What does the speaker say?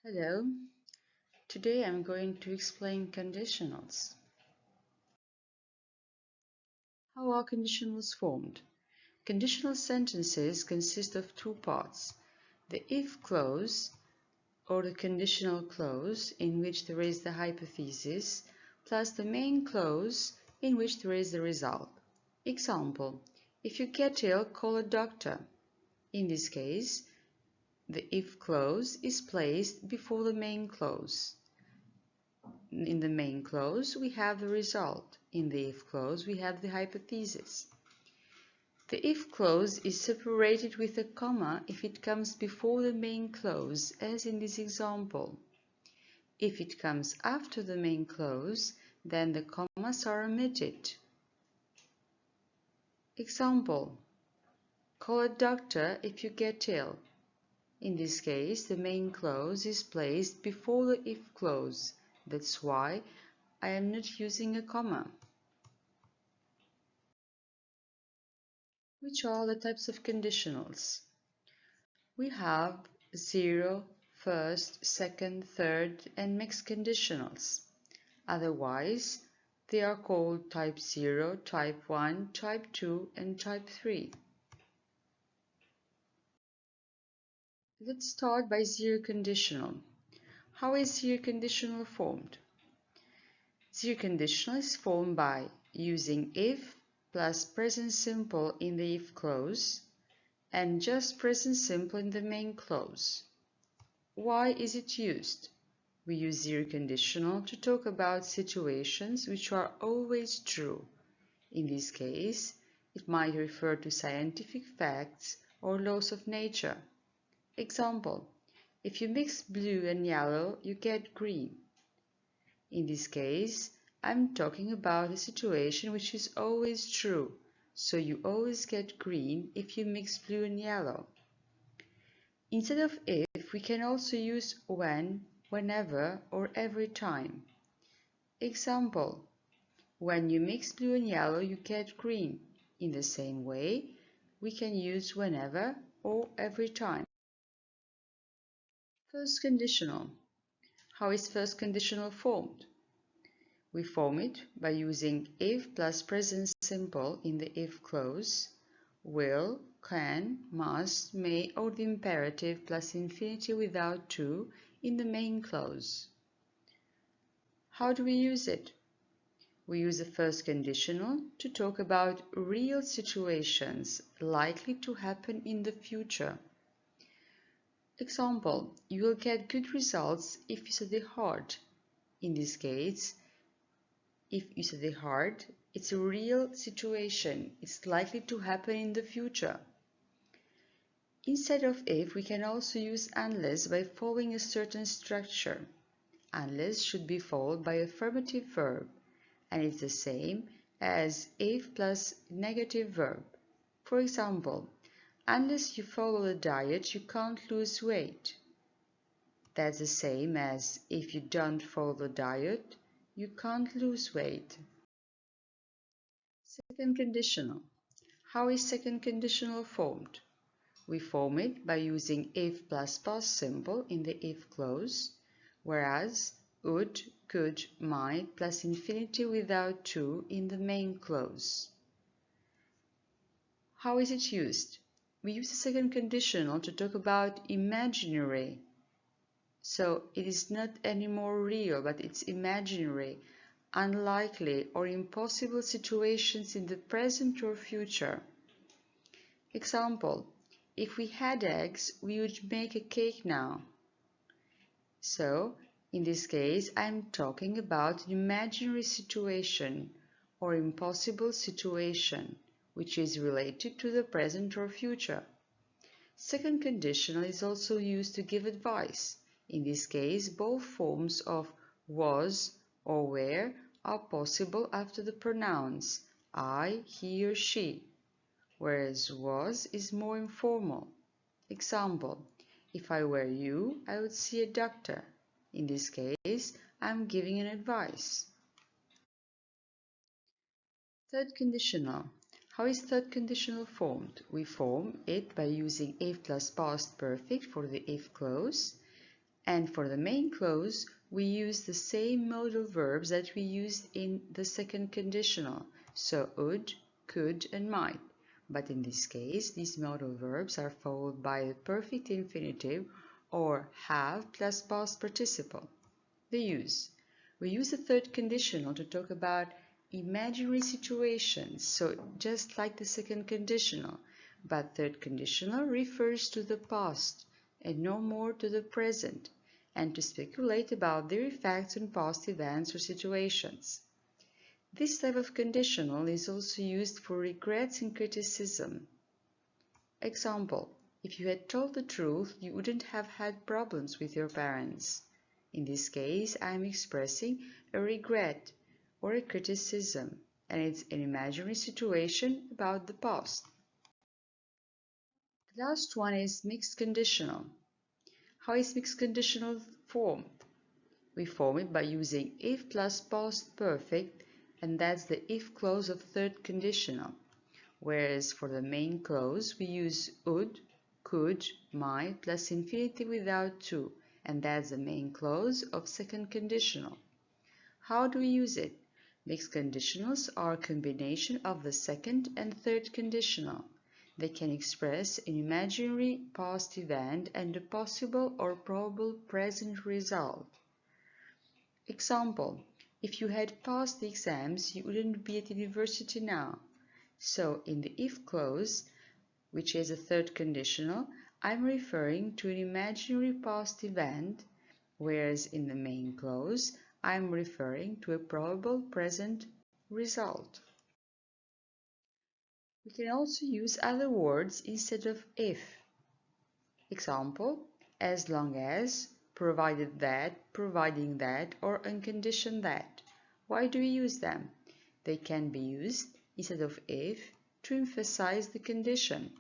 Hello, today I'm going to explain conditionals. How are conditionals formed? Conditional sentences consist of two parts: the if clause, or the conditional clause, in which there is the hypothesis, plus the main clause, in which there is the result. Example: if you get ill, call a doctor. In this case, the if clause is placed before the main clause. In the main clause, we have the result. In the if clause, we have the hypothesis. The if clause is separated with a comma if it comes before the main clause, as in this example. If it comes after the main clause, then the commas are omitted. Example: call a doctor if you get ill. In this case, the main clause is placed before the if clause. That's why I am not using a comma. Which are the types of conditionals? We have 0, first, second, third, and mixed conditionals. Otherwise, they are called type 0, type 1, type 2, and type 3. Let's start by zero conditional. How is zero conditional formed? Zero conditional is formed by using if plus present simple in the if clause and just present simple in the main clause. Why is it used? We use zero conditional to talk about situations which are always true. In this case, it might refer to scientific facts or laws of nature. Example: if you mix blue and yellow, you get green. In this case, I'm talking about a situation which is always true, so you always get green if you mix blue and yellow. Instead of if, we can also use when, whenever, or every time. Example: when you mix blue and yellow, you get green. In the same way, we can use whenever or every time. First conditional. How is first conditional formed? We form it by using if plus present simple in the if clause, will, can, must, may, or the imperative plus infinitive without to in the main clause. How do we use it? We use the first conditional to talk about real situations likely to happen in the future. Example: you will get good results if you study hard. In this case, if you study hard, it's a real situation. It's likely to happen in the future. Instead of if, we can also use unless by following a certain structure. Unless should be followed by affirmative verb, and it's the same as if plus negative verb. For example, unless you follow the diet, you can't lose weight. That's the same as if you don't follow the diet, you can't lose weight. Second conditional. How is second conditional formed? We form it by using if plus past simple in the if clause, whereas would, could, might plus infinitive without to in the main clause. How is it used? We use the second conditional to talk about imaginary. So it is not anymore real, but it's imaginary, unlikely or impossible situations in the present or future. Example: if we had eggs, we would make a cake now. So, in this case, I'm talking about an imaginary situation or impossible situation, which is related to the present or future. Second conditional is also used to give advice. In this case, both forms of was or were are possible after the pronouns I, he or she, whereas was is more informal. Example: if I were you, I would see a doctor. In this case, I'm giving an advice. Third conditional. How is third conditional formed? We form it by using if plus past perfect for the if clause And for the main clause, we use the same modal verbs that we used in the second conditional, so would, could, and might. But in this case, these modal verbs are followed by the perfect infinitive or have plus past participle. The use. We use the third conditional to talk about imaginary situations, so just like the second conditional, but third conditional refers to the past and no more to the present, and to speculate about their effects on past events or situations. This type of conditional is also used for regrets and criticism. Example: if you had told the truth, you wouldn't have had problems with your parents. In this case, I am expressing a regret or a criticism, and it's an imaginary situation about the past. The last one is mixed conditional. How is mixed conditional formed? We form it by using if plus past perfect, and that's the if clause of third conditional. Whereas for the main clause we use would, could, might plus infinitive without to, and that's the main clause of second conditional. How do we use it? Mixed conditionals are a combination of the second and third conditional. They can express an imaginary past event and a possible or probable present result. Example: if you had passed the exams, you wouldn't be at university now. So in the if clause, which is a third conditional, I'm referring to an imaginary past event, whereas in the main clause, I'm referring to a probable present result. We can also use other words instead of if. Example: as long as, provided that, providing that, or on condition that. Why do we use them? They can be used instead of if to emphasize the condition.